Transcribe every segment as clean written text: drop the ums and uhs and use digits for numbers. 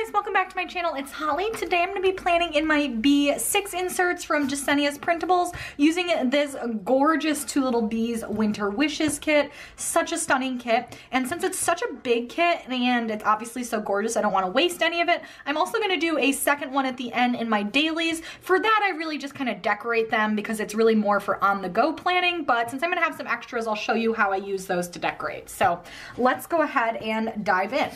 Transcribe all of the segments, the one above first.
guys, welcome back to my channel. It's Holly. Today I'm going to be planning in my B6 inserts from Jasenia's Printables using this gorgeous Two Little Bees Winter Wishes kit. Such a stunning kit, and since it's such a big kit and it's obviously so gorgeous, I don't want to waste any of it. I'm also going to do a second one at the end in my dailies. For that, I really just kind of decorate them because it's really more for on-the-go planning, but since I'm going to have some extras, I'll show you how I use those to decorate. So let's go ahead and dive in.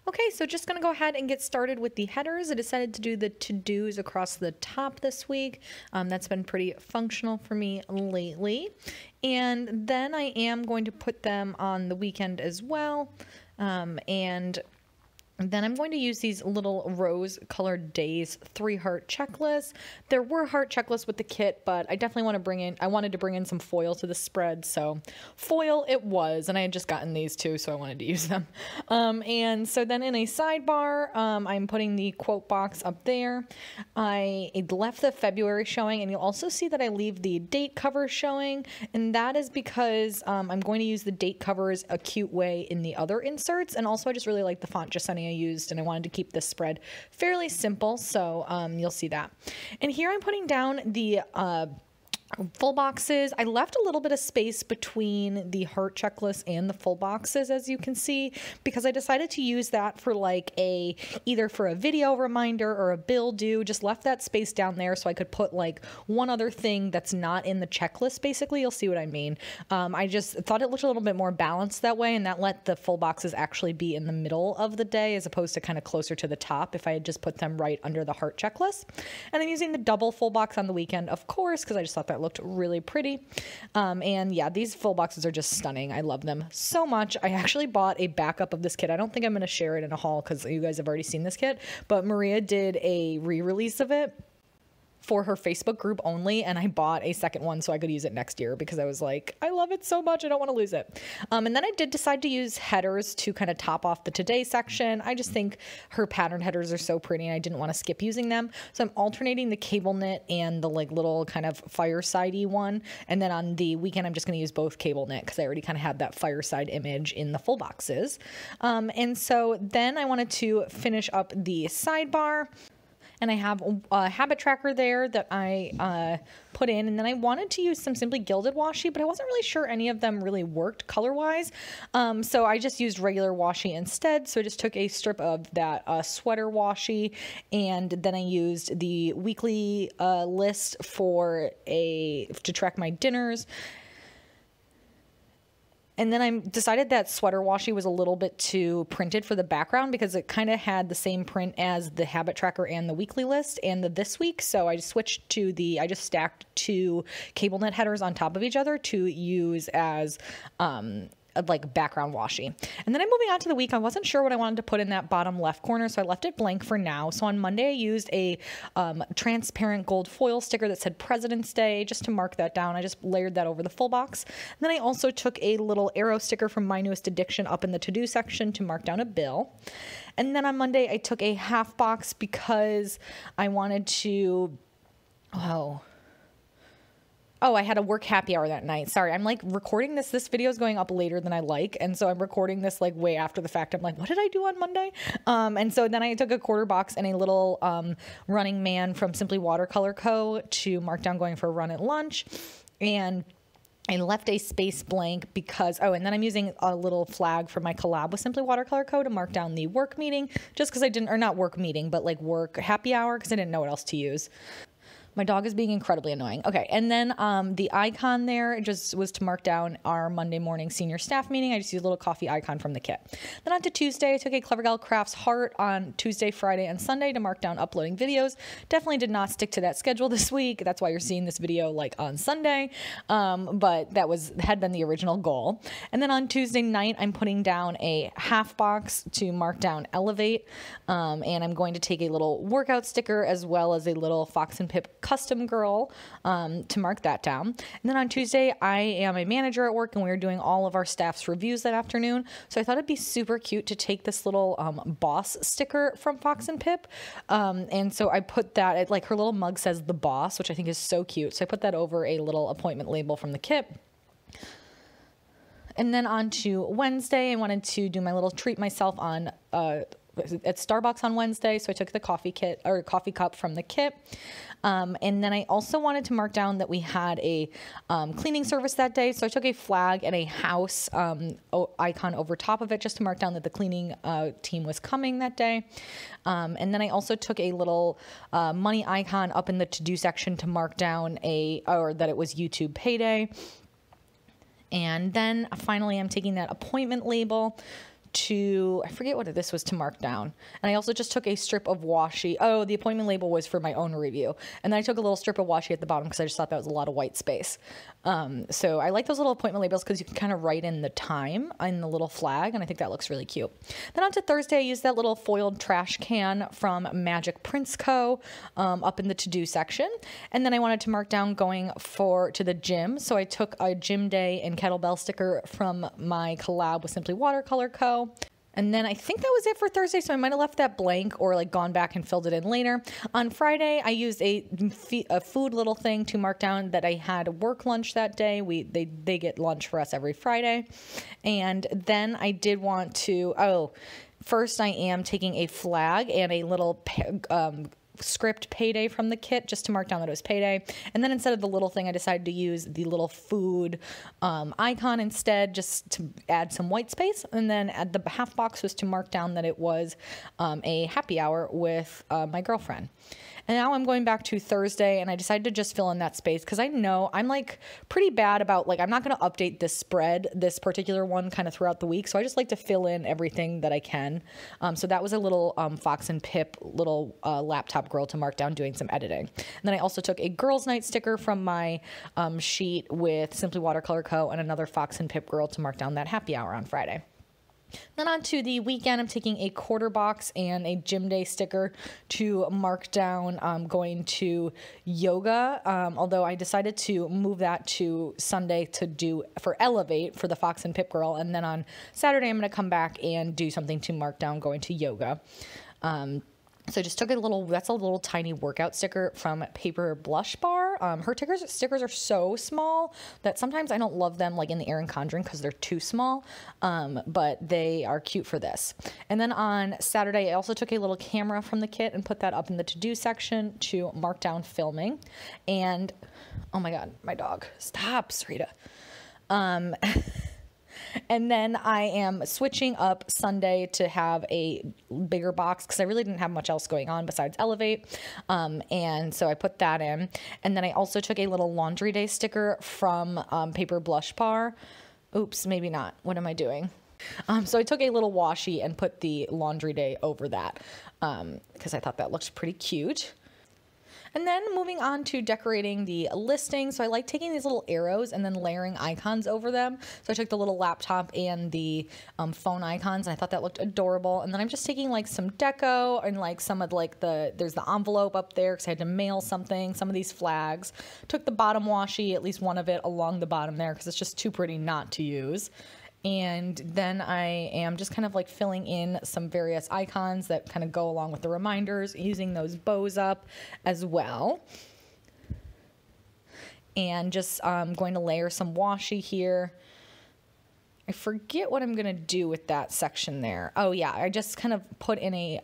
Okay, so just gonna go ahead and get started with the headers. I decided to do the to-dos across the top this week. That's been pretty functional for me lately. And then I am going to put them on the weekend as well. And then I'm going to use these little rose-colored days 3-heart checklists. There were heart checklists with the kit, but I definitely want to wanted to bring in some foil to the spread, so foil it was, and I had just gotten these too, so I wanted to use them. And so then in a sidebar, I'm putting the quote box up there. I left the February showing, and you'll also see that I leave the date cover showing, and that is because I'm going to use the date covers a cute way in the other inserts, and also I just really like the font Jasenia I used, and I wanted to keep this spread fairly simple, so you'll see that. And here I'm putting down the full boxes. I left a little bit of space between the heart checklist and the full boxes, as you can see, because I decided to use that for like either for a video reminder or a bill due. Just left that space down there so I could put like one other thing that's not in the checklist, basically. You'll see what I mean. I just thought it looked a little bit more balanced that way, and that let the full boxes actually be in the middle of the day as opposed to kind of closer to the top if I had just put them right under the heart checklist. And I'm using the double full box on the weekend, of course, because I just thought that looked really pretty. And yeah, these full boxes are just stunning. I love them so much. I actually bought a backup of this kit. I don't think I'm going to share it in a haul because you guys have already seen this kit, but Maria did a re-release of it for her Facebook group only, and I bought a second one so I could use it next year because I was like, I love it so much, I don't want to lose it. And then I did decide to use headers to kind of top off the today section. I just think her pattern headers are so pretty and I didn't want to skip using them. So I'm alternating the cable knit and the like little kind of fireside-y one. And then on the weekend, I'm just going to use both cable knit because I already kind of had that fireside image in the full boxes. And so then I wanted to finish up the sidebar. And I have a habit tracker there that I put in. And then I wanted to use some Simply Gilded washi, but I wasn't really sure any of them really worked color-wise. So I just used regular washi instead. So I just took a strip of that sweater washi, and then I used the weekly list to track my dinners. And then I decided that sweater washi was a little bit too printed for the background because it kind of had the same print as the habit tracker and the weekly list and the this week. So I switched to I just stacked 2 cable knit headers on top of each other to use as like background washi. And then I'm moving on to the week. I wasn't sure what I wanted to put in that bottom left corner, so I left it blank for now. So on Monday I used a transparent gold foil sticker that said President's Day just to mark that down. I just layered that over the full box. And then I also took a little arrow sticker from My Newest Addiction up in the to-do section to mark down a bill. And then on Monday I took a half box because I wanted to I had a work happy hour that night. Sorry, I'm like recording this. This video is going up later than I like. And so I'm recording this like way after the fact. I'm like, what did I do on Monday? And so then I took a quarter box and a little Running Man from Simply Watercolor Co. to mark down going for a run at lunch. And I left a space blank because, and then I'm using a little flag for my collab with Simply Watercolor Co. to mark down the work meeting just because not work meeting, but like work happy hour because I didn't know what else to use. My dog is being incredibly annoying. Okay, and then the icon there just was to mark down our Monday morning senior staff meeting. I just used a little coffee icon from the kit. Then on to Tuesday, I took a Clever Gal Crafts heart on Tuesday, Friday, and Sunday to mark down uploading videos. Definitely did not stick to that schedule this week. That's why you're seeing this video like on Sunday, but that had been the original goal. And then on Tuesday night, I'm putting down a half box to mark down Elevate, and I'm going to take a little workout sticker as well as a little Fox and Pip custom girl to mark that down. And then on Tuesday, I am a manager at work and we were doing all of our staff's reviews that afternoon. So I thought it'd be super cute to take this little boss sticker from Fox and Pip. And so I put that, like her little mug says the boss, which I think is so cute. So I put that over a little appointment label from the kit. And then on to Wednesday, I wanted to do my little treat myself on at Starbucks on Wednesday, so I took the coffee kit or coffee cup from the kit. And then I also wanted to mark down that we had a cleaning service that day, so I took a flag and a house icon over top of it just to mark down that the cleaning team was coming that day. And then I also took a little money icon up in the to-do section to mark down that it was YouTube payday. And then finally I'm taking that appointment label to, I forget what this was to mark down. And I also just took a strip of washi. Oh, the appointment label was for my own review. And then I took a little strip of washi at the bottom because I just thought that was a lot of white space. So I like those little appointment labels because you can kind of write in the time in the little flag, and I think that looks really cute. Then on to Thursday, I used that little foiled trash can from Magic Prints Co. Up in the to-do section. And then I wanted to mark down going to the gym. So I took a gym day and kettlebell sticker from my collab with Simply Watercolor Co. And then I think that was it for Thursday, so I might have left that blank or like gone back and filled it in later. On Friday, I used a food little thing to mark down that I had work lunch that day. They get lunch for us every Friday. And then I did want to, first I am taking a flag and a little script payday from the kit just to mark down that it was payday. And then instead of the little thing, I decided to use the little food icon instead, just to add some white space. And then at the half box was to mark down that it was a happy hour with my girlfriend. And now I'm going back to Thursday, and I decided to just fill in that space because I know I'm like pretty bad about, like, I'm not going to update this spread, this particular one, kind of throughout the week. So I just like to fill in everything that I can. So that was a little Fox and Pip little laptop girl to mark down doing some editing. And then I also took a girls' night sticker from my sheet with Simply Watercolor Co. and another Fox and Pip girl to mark down that happy hour on Friday. Then on to the weekend, I'm taking a quarter box and a gym day sticker to mark down going to yoga, although I decided to move that to Sunday to do for Elevate for the Fox and Pip girl, and then on Saturday I'm going to come back and do something to mark down going to yoga. So I just took that's a little tiny workout sticker from Paper Blush Bar. Her stickers are so small that sometimes I don't love them like in the Erin Condren because they're too small, but they are cute for this. And then on Saturday, I also took a little camera from the kit and put that up in the to-do section to mark down filming. And, oh my God, my dog. Stop, Sarita. And then I am switching up Sunday to have a bigger box because I really didn't have much else going on besides Elevate. And so I put that in. And then I also took a little laundry day sticker from Paper Blush Bar. Oops, maybe not. What am I doing? So I took a little washi and put the laundry day over that because I thought that looked pretty cute. And then moving on to decorating the listing. So I like taking these little arrows and then layering icons over them. So I took the little laptop and the phone icons, and I thought that looked adorable. And then I'm just taking like some deco and like some of like there's the envelope up there because I had to mail something, some of these flags. Took the bottom washi, at least one of it, along the bottom there because it's just too pretty not to use. And then I am just kind of like filling in some various icons that kind of go along with the reminders, using those bows up as well. And just going to layer some washi here. I forget what I'm going to do with that section there. Oh yeah, I just kind of put in a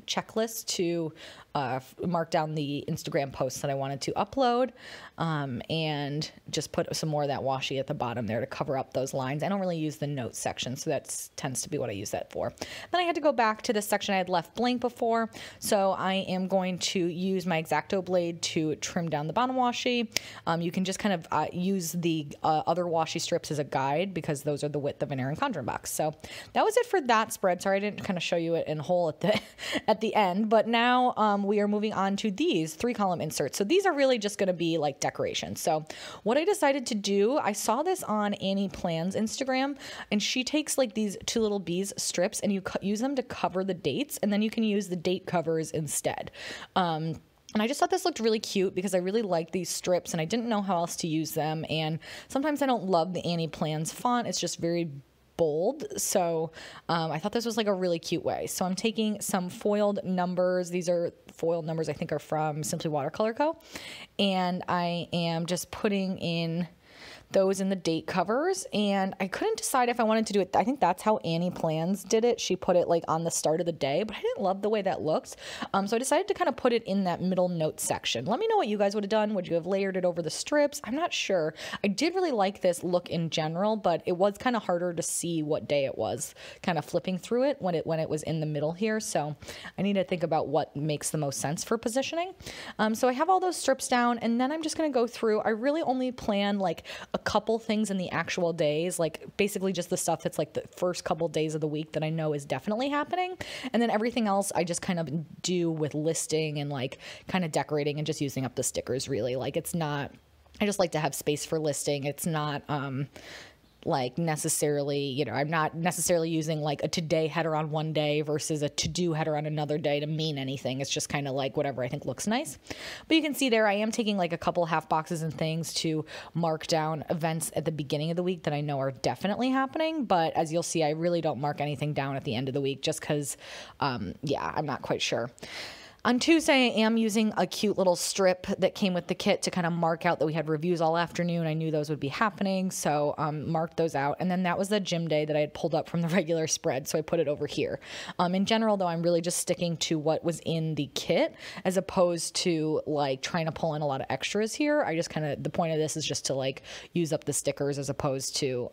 checklist to mark down the Instagram posts that I wanted to upload, and just put some more of that washi at the bottom there to cover up those lines. I don't really use the notes section, so that tends to be what I use that for. Then I had to go back to the section I had left blank before, so I am going to use my X-Acto blade to trim down the bottom washi. You can just kind of use the other washi strips as a guide because those are the width of an Erin Condren box. So that was it for that spread. Sorry I didn't kind of show you it in whole at the end, but now we are moving on to these 3-column inserts. So these are really just going to be like decorations. So what I decided to do, I saw this on Annie Plan's Instagram, and she takes like these 2 little bees strips and you use them to cover the dates, and then you can use the date covers instead. And I just thought this looked really cute because I really like these strips and I didn't know how else to use them. And sometimes I don't love the Annie Plans font. It's just very bold. So I thought this was like a really cute way. So I'm taking some foiled numbers. These are foiled numbers I think are from Simply Watercolor Co. And I am just putting in those in the date covers, and I couldn't decide if I wanted to do it. I think that's how Annie Plans did it. She put it like on the start of the day, but I didn't love the way that looked. So I decided to kind of put it in that middle note section. Let me know what you guys would have done. Would you have layered it over the strips? I'm not sure. I did really like this look in general, but it was kind of harder to see what day it was kind of flipping through it when it was in the middle here. So I need to think about what makes the most sense for positioning. So I have all those strips down, and then I'm just going to go through. I really only plan like a couple things in the actual days, like basically just the stuff that's like the first couple days of the week that I know is definitely happening. And then everything else I just kind of do with listing and like kind of decorating and just using up the stickers really. Like it's not, I just like to have space for listing. It's not, like necessarily, you know, I'm not necessarily using like a today header on one day versus a to-do header on another day to mean anything. It's just kind of like whatever I think looks nice. But you can see there, I am taking like a couple half boxes and things to mark down events at the beginning of the week that I know are definitely happening. But as you'll see, I really don't mark anything down at the end of the week just because, yeah, I'm not quite sure. On Tuesday, I am using a cute little strip that came with the kit to kind of mark out that we had reviews all afternoon. I knew those would be happening, so marked those out. And then that was the gym day that I had pulled up from the regular spread, so I put it over here. In general, though, I'm really just sticking to what was in the kit as opposed to like trying to pull in a lot of extras here. I just kind of, the point of this is just to like use up the stickers as opposed to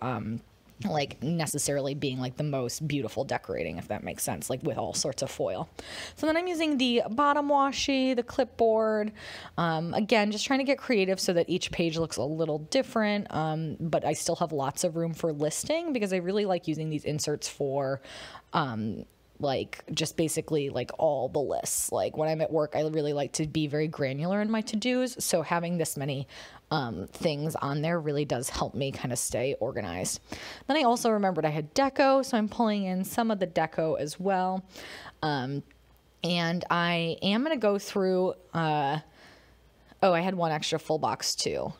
like necessarily being like the most beautiful decorating, if that makes sense, like with all sorts of foil. So then I'm using the bottom washi, the clipboard, again, just trying to get creative so that each page looks a little different, but I still have lots of room for listing because I really like using these inserts for like just basically like all the lists. Like when I'm at work, I really like to be very granular in my to-dos. So having this many things on there really does help me kind of stay organized. Then I also remembered I had deco, so I'm pulling in some of the deco as well. And I am going to go through, oh, I had one extra full box too.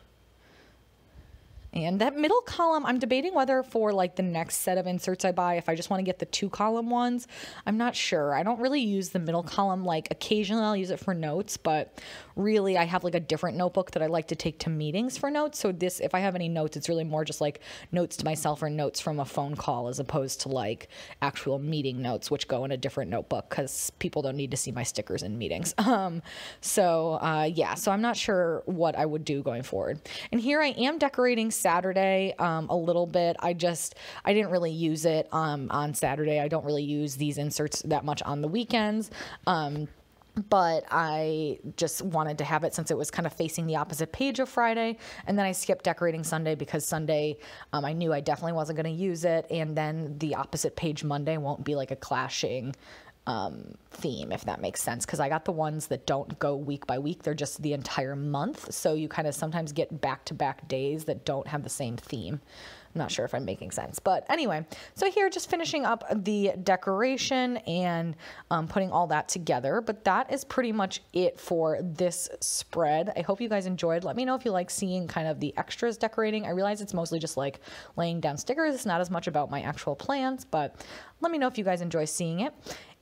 And that middle column, I'm debating whether for like the next set of inserts I buy, if I just want to get the 2-column ones, I'm not sure. I don't really use the middle column. Like occasionally I'll use it for notes, but really I have like a different notebook that I like to take to meetings for notes. So this, if I have any notes, it's really more just like notes to myself or notes from a phone call as opposed to like actual meeting notes, which go in a different notebook because people don't need to see my stickers in meetings. Yeah, so I'm not sure what I would do going forward. And here I am decorating Saturday a little bit. I didn't really use it on Saturday. I don't really use these inserts that much on the weekends. But I just wanted to have it since it was kind of facing the opposite page of Friday. And then I skipped decorating Sunday because Sunday I knew I definitely wasn't going to use it. And then the opposite page Monday won't be like a clashing theme, if that makes sense, because I got the ones that don't go week by week. They're just the entire month. So you kind of sometimes get back-to-back days that don't have the same theme. I'm not sure if I'm making sense, but anyway, so here just finishing up the decoration and putting all that together, but that is pretty much it for this spread. I hope you guys enjoyed. Let me know if you like seeing kind of the extras decorating. I realize it's mostly just like laying down stickers. It's not as much about my actual plans, but let me know if you guys enjoy seeing it.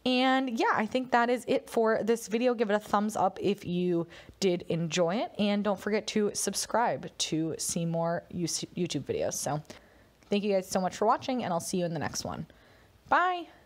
And yeah, I think that is it for this video. Give it a thumbs up if you did enjoy it. And don't forget to subscribe to see more YouTube videos. So thank you guys so much for watching, and I'll see you in the next one. Bye.